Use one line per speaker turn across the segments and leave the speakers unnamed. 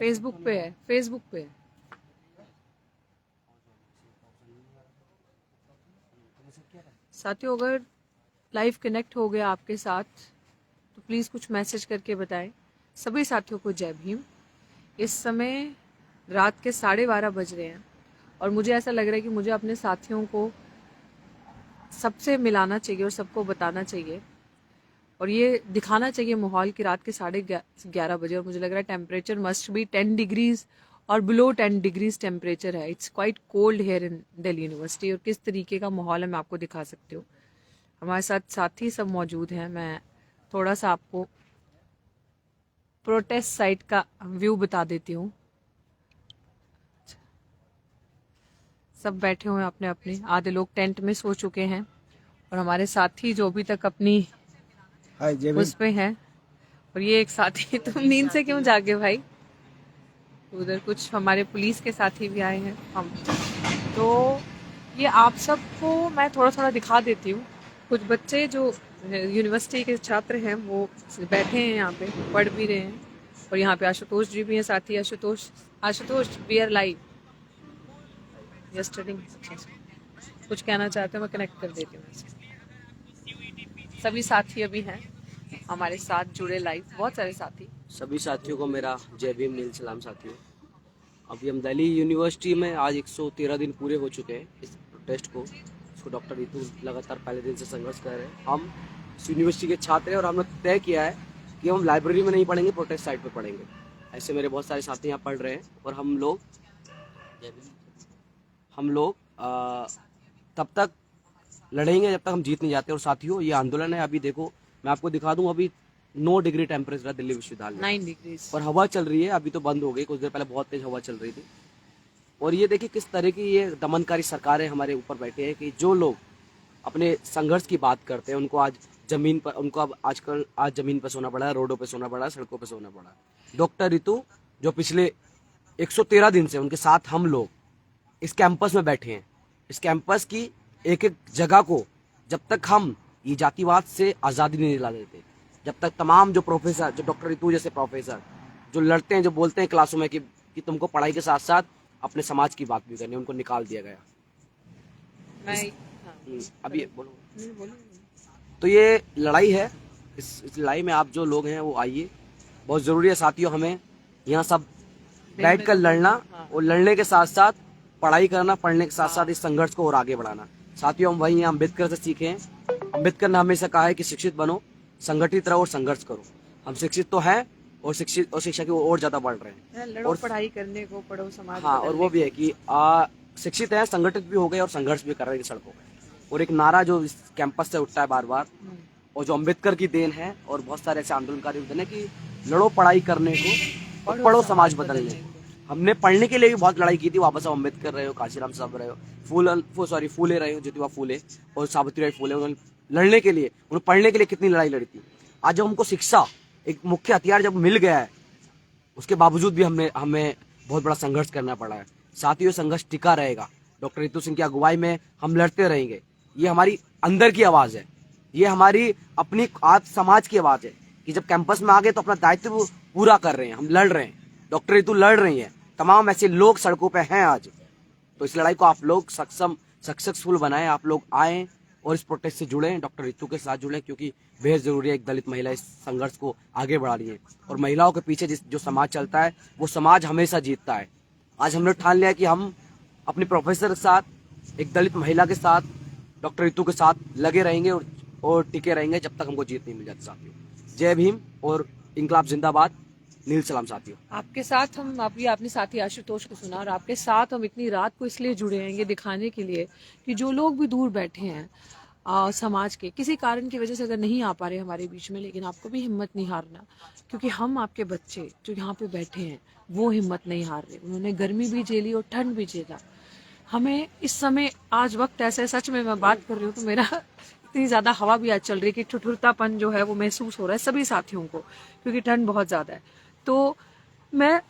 Facebook पे है, Facebook पे है। साथियों, अगर लाइव कनेक्ट हो गया आपके साथ तो प्लीज़ कुछ मैसेज करके बताएं। सभी साथियों को जय भीम। इस समय रात के 12:30 बज रहे हैं और मुझे ऐसा लग रहा है कि मुझे अपने साथियों को सबसे मिलाना चाहिए और सबको बताना चाहिए और ये दिखाना चाहिए माहौल की रात के 11:30 बजे। और मुझे लग रहा है टेम्परेचर मस्ट बी 10 डिग्रीज और बिलो 10 डिग्रीज टेम्परेचर है। It's quite cold here in Delhi university. और किस तरीके का माहौल है मैं आपको दिखा सकती हूँ। हमारे साथ साथी सब मौजूद हैं। मैं थोड़ा सा आपको प्रोटेस्ट साइट का व्यू बता देती हूँ। सब बैठे हुए हैं अपने अपने, आधे लोग टेंट में सो चुके हैं और हमारे साथी जो अभी तक अपनी उस पे है। और ये एक साथी तुम नींद से क्यों जागे भाई? उधर कुछ हमारे पुलिस के साथी भी आए हैं। हम तो ये आप सबको मैं थोड़ा थोड़ा दिखा देती हूँ। कुछ बच्चे जो यूनिवर्सिटी के छात्र हैं वो बैठे हैं यहाँ पे, पढ़ भी रहे हैं। और यहाँ पे आशुतोष जी भी हैं साथी। Ashutosh we are live yesterday. कुछ कहना चाहते हो? मैं कनेक्ट कर देती हूँ। सभी साथी अभी हैं हमारे साथ जुड़े लाइव, बहुत सारे साथी।
सभी साथियों को मेरा जय भीम, नील सलाम। साथियों, अभी हम दिल्ली यूनिवर्सिटी में आज 113 दिन पूरे हो चुके हैं इस प्रोटेस्ट को। इसको डॉक्टर रितु लगातार पहले दिन से संघर्ष कर रहे हैं। हम इस यूनिवर्सिटी के छात्र हैं और हमने तय किया है कि हम लाइब्रेरी में नहीं पढ़ेंगे, प्रोटेस्ट साइट पे पढ़ेंगे। ऐसे मेरे बहुत सारे साथी यहाँ पढ़ रहे हैं और हम लोग तब तक लड़ेंगे जब तक हम जीत नहीं जाते। और साथियों, ये आंदोलन है, अभी देखो मैं आपको दिखा दूं, अभी 9 डिग्री टेम्परेचर है दिल्ली विश्वविद्यालय में,
9 डिग्री
और हवा चल रही है। अभी तो बंद हो गई, कुछ देर पहले बहुत तेज हवा चल रही थी। और ये देखिए किस तरह की ये दमनकारी सरकारें हमारे ऊपर बैठे हैं कि जो लोग अपने संघर्ष की बात करते हैं उनको आज जमीन पर, उनको अब आजकल आज जमीन पर सोना पड़ा है, रोडों पर सोना पड़ा है, सड़कों पर सोना पड़ा है। डॉक्टर रितु जो पिछले 113 दिन से उनके साथ हम लोग इस कैंपस में बैठे हैं, इस कैंपस की एक एक जगह को जब तक हम ये जातिवाद से आज़ादी नहीं दिला देते, जब तक तमाम जो प्रोफेसर, जो डॉक्टर रितु जैसे प्रोफेसर जो लड़ते हैं, जो बोलते हैं क्लासों में कि तुमको पढ़ाई के साथ साथ अपने समाज की बात भी करनी, उनको निकाल दिया गया। अभी बोलो। तो ये लड़ाई है, इस लड़ाई में आप जो लोग हैं वो आइए, बहुत ज़रूरी है साथियों। हमें यहाँ सब बैठ कर लड़ना और लड़ने के साथ साथ पढ़ाई करना, पढ़ने के साथ साथ इस संघर्ष को और आगे बढ़ाना। साथियों, हम वही हैं, अम्बेडकर से सीखे हैं। अम्बेडकर ने हमेशा कहा है कि शिक्षित बनो, संगठित रहो और संघर्ष करो। हम शिक्षित तो हैं और शिक्षित और शिक्षा की और ज्यादा बढ़ रहे हैं।
लड़ो, और पढ़ाई करने को, पढ़ो, समाज।
हाँ, और वो भी है कि शिक्षित है, संगठित भी हो गए और संघर्ष भी कर रहे हैं सड़कों पे। और एक नारा जो इस कैंपस से उठता है बार बार, और जो अम्बेडकर की देन है और बहुत सारे ऐसे आंदोलनकारी देन है कि लड़ो पढ़ाई करने को और पढ़ो समाज बदलने को। हमने पढ़ने के लिए भी बहुत लड़ाई की थी। वापस आप अम्बेडकर रहे हो, काशीराम साहब रहे हो, फूले रहे हो, ज्योतिबा फूले और सावित्रीबाई फूले, उन्होंने लड़ने के लिए, उन्होंने पढ़ने के लिए कितनी लड़ाई लड़ी थी। आज जब हमको शिक्षा एक मुख्य हथियार जब मिल गया है, उसके बावजूद भी हमें बहुत बड़ा संघर्ष करना पड़ा है। साथियों, संघर्ष टिका रहेगा। डॉक्टर रितु सिंह की अगुवाई में हम लड़ते रहेंगे। ये हमारी अंदर की आवाज है, ये हमारी अपनी आज समाज की आवाज है कि जब कैंपस में आ गए तो अपना दायित्व पूरा कर रहे हैं, हम लड़ रहे हैं। डॉक्टर रितु लड़ रही है, तमाम ऐसे लोग सड़कों पे हैं आज। तो इस लड़ाई को आप लोग सक्सेसफुल बनाएं, आप लोग आएं और इस प्रोटेस्ट से जुड़ें, डॉक्टर रितु के साथ जुड़ें, क्योंकि बेहद जरूरी है। एक दलित महिला इस संघर्ष को आगे बढ़ा रही है और महिलाओं के पीछे जो समाज चलता है वो समाज हमेशा जीतता है। आज हमने ठान लिया कि हम अपने प्रोफेसर के साथ, एक दलित महिला के साथ, डॉक्टर रितु के साथ लगे रहेंगे और टिके रहेंगे जब तक हमको जीत नहीं मिल जाती। साथियों, जय भीम और इंकलाब जिंदाबाद, नील सलाम। साथियों,
आपके साथ हम, अभी आपने साथी आशुतोष को सुना, और आपके साथ हम इतनी रात को इसलिए जुड़े हैं ये दिखाने के लिए कि जो लोग भी दूर बैठे हैं समाज के, किसी कारण की वजह से अगर नहीं आ पा रहे हमारे बीच में, लेकिन आपको भी हिम्मत नहीं हारना, क्योंकि हम आपके बच्चे जो यहाँ पे बैठे हैं वो हिम्मत नहीं हार रहे। उन्होंने गर्मी भी झेली और ठंड भी झेला। हमें इस समय आज वक्त ऐसे, सच में मैं बात कर रही हूँ तो मेरा इतनी ज़्यादा हवा भी आज चल रही है कि ठुठुरतापन जो है वो महसूस हो रहा है सभी साथियों को, क्योंकि ठंड बहुत ज़्यादा है। तो मैं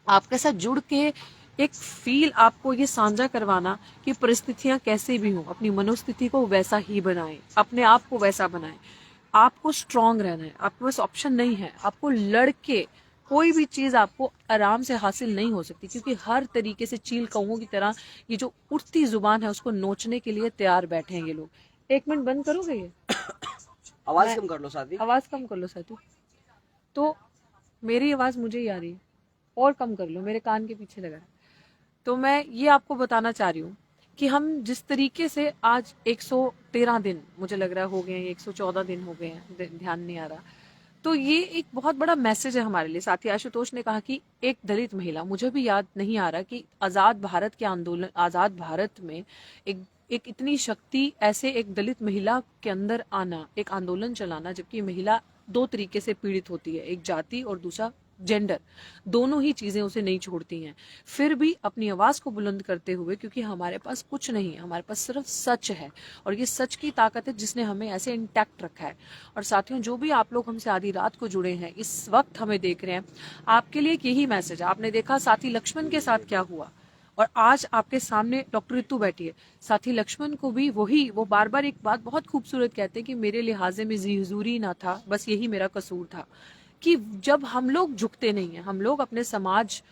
आपके साथ जुड़ के एक फील आपको ये साझा करवाना कि परिस्थितियां कैसे भी हों, अपनी मनोस्थिति को वैसा ही बनाएं, अपने आप को वैसा बनाएं। आपको स्ट्रांग रहना है, आपके पास ऑप्शन नहीं है, आपको लड़ के कोई भी चीज आपको आराम से हासिल नहीं हो सकती, क्योंकि हर तरीके से चील कौओं की तरह ये जो उठती जुबान है उसको नोचने के लिए तैयार बैठे हैं ये लोग। 1 मिनट बंद करोगे ये?
आवाज कम कर लो साथी।
आवाज कम कर लो साथी। तो मेरी आवाज मुझे ही आ रही है, और कम कर लो, मेरे कान के पीछे लगा है। तो मैं ये आपको बताना चाह रही हूँ कि हम जिस तरीके से आज 113 दिन मुझे लग रहा है हो गए हैं, 114 दिन हो गए हैं, ध्यान नहीं आ रहा, तो ये एक बहुत बड़ा मैसेज है हमारे लिए। साथी आशुतोष ने कहा कि एक दलित महिला, मुझे भी याद नहीं आ रहा कि आजाद भारत के आंदोलन, आजाद भारत में एक इतनी शक्ति ऐसे एक दलित महिला के अंदर आना, एक आंदोलन चलाना, जबकि महिला 2 तरीके से पीड़ित होती है, एक जाति और दूसरा जेंडर, दोनों ही चीजें उसे नहीं छोड़ती हैं, फिर भी अपनी आवाज को बुलंद करते हुए, क्योंकि हमारे पास कुछ नहीं है, हमारे पास सिर्फ सच है, और ये सच की ताकत है जिसने हमें ऐसे इंटैक्ट रखा है। और साथियों, जो भी आप लोग हमसे आधी रात को जुड़े हैं, इस वक्त हमें देख रहे हैं, आपके लिए यही मैसेज है। आपने देखा साथी लक्ष्मण के साथ क्या हुआ, और आज आपके सामने डॉक्टर रितु बैठी है। साथी लक्ष्मण को भी वो बार बार एक बात बहुत खूबसूरत कहते हैं कि मेरे लिहाजे में हुजूरी ना था, बस यही मेरा कसूर था। कि जब हम लोग झुकते नहीं हैं, हम लोग अपने समाज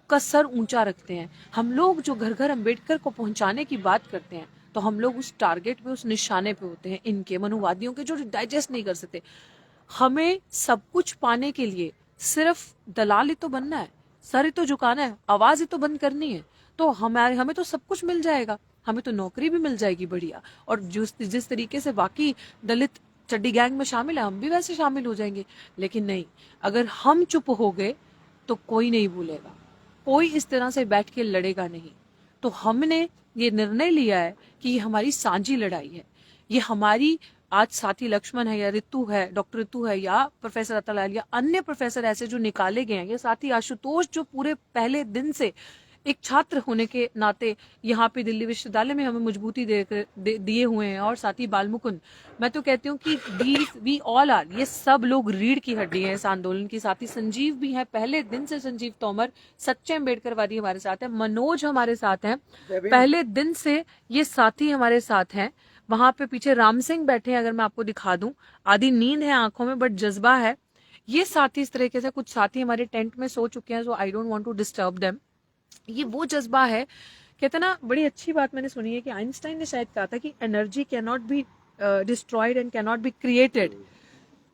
का सर ऊंचा रखते हैं, हम लोग जो घर घर अम्बेडकर को पहुंचाने की बात करते हैं, तो हम लोग उस टारगेट पे, उस निशाने पे होते हैं, इनके मनुवादियों के जो डाइजेस्ट नहीं कर सकते। हमें सब कुछ पाने के लिए सिर्फ दलाल ही तो बनना है, सर ही तो झुकाना है, आवाज ही तो बंद करनी है, तो हमें तो सब कुछ मिल जाएगा, हमें तो नौकरी भी मिल जाएगी बढ़िया, और जिस तरीके से बाकी दलित चड्डी गैंग में शामिल है, हम भी वैसे शामिल हो जाएंगे। लेकिन नहीं, अगर हम चुप हो गए तो कोई नहीं भूलेगा, कोई इस तरह से बैठ के लड़ेगा नहीं। तो हमने ये निर्णय लिया है कि ये हमारी साझी लड़ाई है, ये हमारी, आज साथी लक्ष्मण है या रितु है, डॉक्टर रितु है या प्रोफेसर अतुल या अन्य प्रोफेसर ऐसे जो निकाले गए हैं, या साथी आशुतोष जो पूरे पहले दिन से एक छात्र होने के नाते यहाँ पे दिल्ली विश्वविद्यालय में हमें मजबूती दिए हुए हैं, और साथी बालमुकुंद, मैं तो कहती हूँ कि वी ऑल आर, ये सब लोग रीढ़ की हड्डी है इस आंदोलन की। साथी संजीव भी है, पहले दिन से संजीव तोमर सच्चे अम्बेडकरवादी हमारे साथ है, मनोज हमारे साथ हैं, पहले दिन से ये साथी हमारे साथ हैं। वहां पे पीछे राम सिंह बैठे हैं, अगर मैं आपको दिखा दूं, आधी नींद है आंखों में बट जज्बा है। ये साथी इस तरीके से, कुछ साथी हमारे टेंट में सो चुके हैं, so I don't want to disturb them. ये वो जज्बा है, कहते ना, बड़ी अच्छी बात मैंने सुनी है कि आइंस्टाइन ने शायद कहा था कि energy can not be destroyed and can not be created,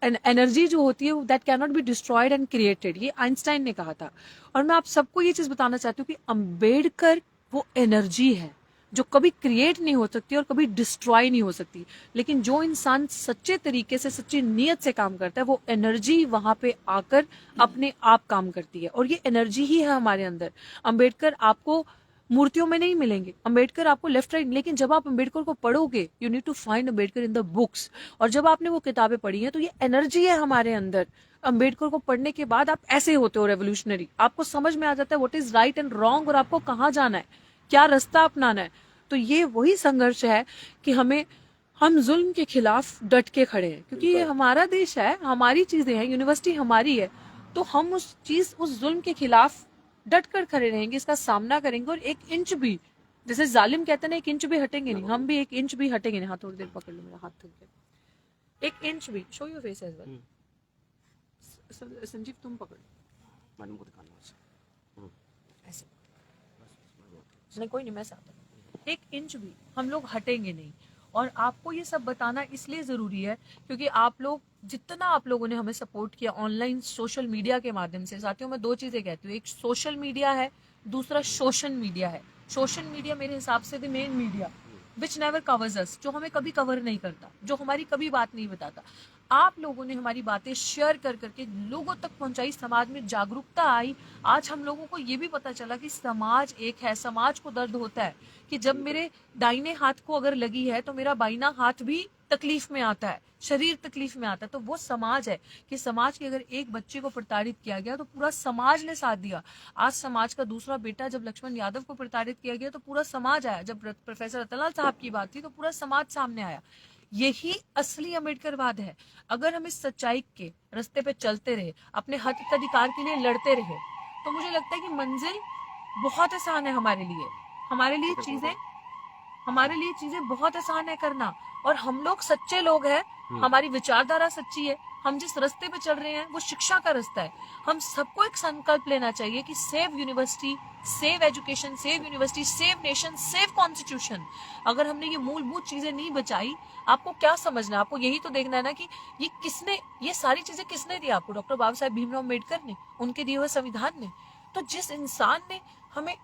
and energy जो होती है that can not be destroyed and created, ये आइंस्टाइन ने कहा था। और मैं आप सबको ये चीज बताना चाहती हूँ कि अम्बेडकर वो एनर्जी है जो कभी क्रिएट नहीं हो सकती और कभी डिस्ट्रॉय नहीं हो सकती, लेकिन जो इंसान सच्चे तरीके से, सच्ची नीयत से काम करता है, वो एनर्जी वहां पे आकर अपने आप काम करती है, और ये एनर्जी ही है हमारे अंदर। अम्बेडकर आपको मूर्तियों में नहीं मिलेंगे, अम्बेडकर आपको लेफ्ट राइट, लेकिन जब आप अम्बेडकर को पढ़ोगे, you need to find Ambedkar in the books, और जब आपने वो किताबें पढ़ी हैं तो ये एनर्जी है हमारे अंदर। अम्बेडकर को पढ़ने के बाद आप ऐसे होते हो रेवोल्यूशनरी, आपको समझ में आ जाता है what is right and wrong, और आपको कहाँ जाना है, क्या रास्ता अपनाना है। तो ये वही संघर्ष है कि हम जुल्म के खिलाफ डट के खड़े हैं, क्योंकि ये हमारा देश है, हमारी चीजें हैं, यूनिवर्सिटी हमारी है, तो हम उस जुल्म के खिलाफ डट कर खड़े रहेंगे, इसका सामना करेंगे, और 1 इंच भी, जैसे जालिम कहते हैं ना, 1 इंच भी हटेंगे नहीं, हम भी 1 इंच भी हटेंगे नहीं। हाँ, थोड़ी देर पकड़ लो, मेरा हाथ थक गया। 1 इंच भी, show your face as well, Sanjeev तुम पकड़,
मैडम को दिखाना
ऐसे नहीं, कोई नहीं, मैं साथ हूं। 1 इंच भी हम लोग हटेंगे नहीं। और आपको ये सब बताना इसलिए जरूरी है क्योंकि आप लोग, जितना आप लोगों ने हमें सपोर्ट किया ऑनलाइन सोशल मीडिया के माध्यम से, साथियों मैं 2 चीजें कहती हूँ, एक सोशल मीडिया है, दूसरा सोशल मीडिया है। सोशल मीडिया मेरे हिसाब से the main media which never covers us, जो हमें कभी कवर नहीं करता, जो हमारी कभी बात नहीं बताता। आप लोगों ने हमारी बातें शेयर कर करके लोगों तक पहुंचाई, समाज में जागरूकता आई। आज हम लोगों को ये भी पता चला कि समाज एक है, समाज को दर्द होता है कि जब मेरे दाहिने हाथ को अगर लगी है तो मेरा बाइना हाथ भी तकलीफ में आता है, शरीर तकलीफ में आता है। तो वो समाज है कि समाज के अगर एक बच्चे को प्रताड़ित किया गया तो पूरा समाज ने साथ दिया। आज समाज का दूसरा बेटा जब लक्ष्मण यादव को प्रताड़ित किया गया तो पूरा समाज आया, जब प्रोफेसर अतुल साहब की बात थी तो पूरा समाज सामने आया। यही असली अम्बेडकरवाद है। अगर हम इस सच्चाई के रास्ते पे चलते रहे, अपने हक अधिकार के लिए लड़ते रहे, तो मुझे लगता है कि मंजिल बहुत आसान है हमारे लिए। हमारे लिए चीजें बहुत आसान है करना, और हम लोग सच्चे लोग हैं, हमारी विचारधारा सच्ची है, हम जिस रास्ते पे चल रहे हैं वो शिक्षा का रास्ता है। हम सबको एक संकल्प लेना चाहिए कि save university, save education, save university, save nation, save constitution. अगर हमने ये मूलभूत चीजें नहीं बचाई, आपको क्या समझना, आपको यही तो देखना है ना कि ये किसने, ये सारी चीजें किसने दी आपको? डॉक्टर बाबा साहेब भीमराव अम्बेडकर ने, उनके दिए हुए संविधान ने। तो जिस इंसान ने हमें,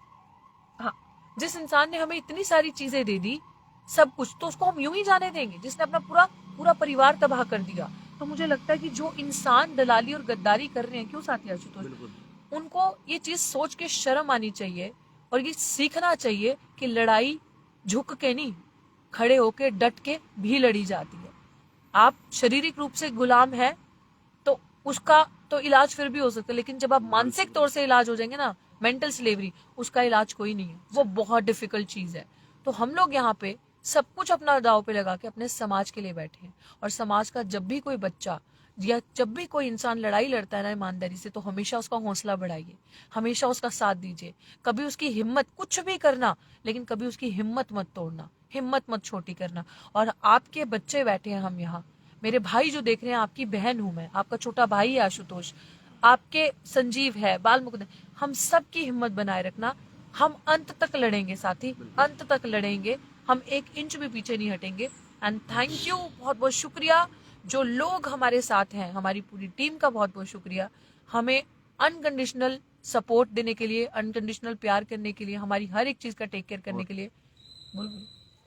हाँ, जिस इंसान ने हमें इतनी सारी चीजें दे दी, सब कुछ, तो उसको हम यूं ही जाने देंगे जिसने अपना पूरा पूरा परिवार तबाह कर दिया? तो मुझे लगता है कि जो इंसान दलाली और गद्दारी कर रहे हैं, क्यों साथी आशुतोष, उनको ये चीज सोच के शर्म आनी चाहिए और ये सीखना चाहिए कि लड़ाई झुक के नहीं, खड़े होके डट के भी लड़ी जाती है। आप शारीरिक रूप से गुलाम है तो उसका तो इलाज फिर भी हो सकता है, लेकिन जब आप मानसिक तौर से इलाज हो जाएंगे ना, मेंटल स्लेवरी, उसका इलाज कोई नहीं है, वो बहुत डिफिकल्ट चीज है। तो हम लोग यहाँ पे सब कुछ अपना दाव पे लगा के अपने समाज के लिए बैठे हैं, और समाज का जब भी कोई बच्चा या जब भी कोई इंसान लड़ाई लड़ता है ना ईमानदारी से, तो हमेशा उसका हौसला बढ़ाइए, हमेशा उसका साथ दीजिए, कभी उसकी हिम्मत, कुछ भी करना लेकिन कभी उसकी हिम्मत मत तोड़ना, हिम्मत मत छोटी करना। और आपके बच्चे बैठे हैं, हम यहाँ, मेरे भाई जो देख रहे हैं, आपकी बहन हूं मैं, आपका छोटा भाई है आशुतोष, आपके संजीव है, बाल मुकुंद, हम सब की हिम्मत बनाए रखना। हम अंत तक लड़ेंगे साथी, अंत तक लड़ेंगे, हम एक इंच भी पीछे नहीं हटेंगे। एंड थैंक यू, बहुत बहुत शुक्रिया जो लोग हमारे साथ हैं, हमारी पूरी टीम का बहुत बहुत शुक्रिया, हमें अनकंडीशनल सपोर्ट देने के लिए, अनकंडीशनल प्यार करने के लिए, हमारी हर एक चीज का टेक केयर करने के लिए।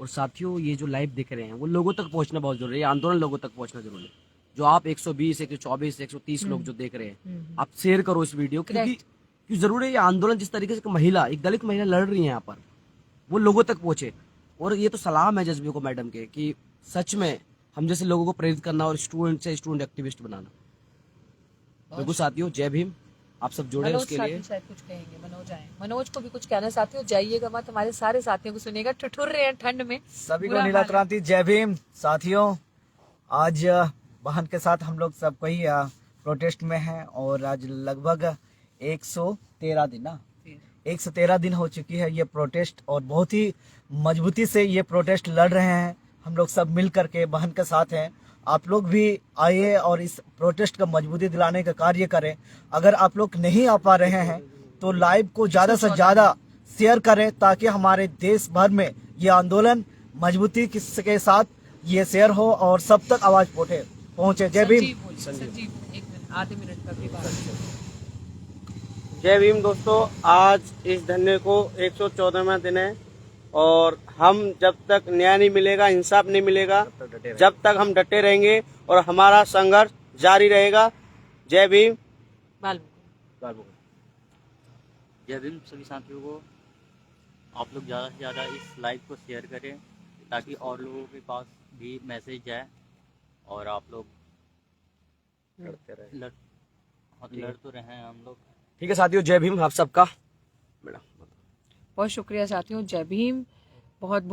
और साथियों, ये जो लाइव देख रहे हैं वो लोगों तक पहुंचना बहुत जरूरी है, आंदोलन लोगों तक पहुंचना जरूरी है। जो आप 120, 124, 130 लोग जो देख रहे हैं, आप शेयर करो इस वीडियो, क्योंकि जरूरी है ये आंदोलन, जिस तरीके से महिला, एक दलित महिला लड़ रही है यहाँ पर, वो लोगों तक पहुंचे। और ये तो सलाम है जज्बे को मैडम के, कि सच में हम जैसे लोगों को प्रेरित करना और स्टूडेंट से स्टूडेंट एक्टिविस्ट बनाना। बिल्कुल साथियों, जय भीम। आप सब जुड़े उसके लिए।
शायद कुछ कहेंगे, मनोज आए, मनोज को भी कुछ कहना साथियों, जाइएगा मत, हमारे सारे साथियों को सुनिएगा, ठिठुर रहे हैं ठंड में।
सभी को नीला क्रांति, जय भीम। साथियों, आज बहन के साथ हम लोग सब कोई प्रोटेस्ट में हैं, और आज लगभग 113 दिन ना 113 दिन हो चुकी है ये प्रोटेस्ट, और बहुत ही मजबूती से ये प्रोटेस्ट लड़ रहे हैं। हम लोग सब मिल करके बहन के साथ हैं। आप लोग भी आइए और इस प्रोटेस्ट का मजबूती दिलाने का कार्य करें। अगर आप लोग नहीं आ पा रहे हैं तो लाइव को ज्यादा से ज्यादा शेयर करें, ताकि हमारे देश भर में ये आंदोलन मजबूती के साथ ये शेयर हो और सब तक आवाज पहुंचे। जय भीम।
आधे मिनट का भी बात।
जय भीम दोस्तों, आज इस धरने को 114वां दिन है, और हम जब तक न्याय नहीं मिलेगा, इंसाफ नहीं मिलेगा, जब तक हम डटे रहेंगे और हमारा संघर्ष जारी रहेगा। जय भीम।
जय भीम। सभी साथियों को आप लोग ज़्यादा से ज़्यादा इस लाइव को शेयर करें, ताकि और लोगों के पास भी मैसेज जाए, और आप लोग लड़ तो रहे हैं हम लोग।
ठीक है साथियों, जय भीम आप सबका।
बहुत शुक्रिया साथियों, जय भीम। बहुत बहुत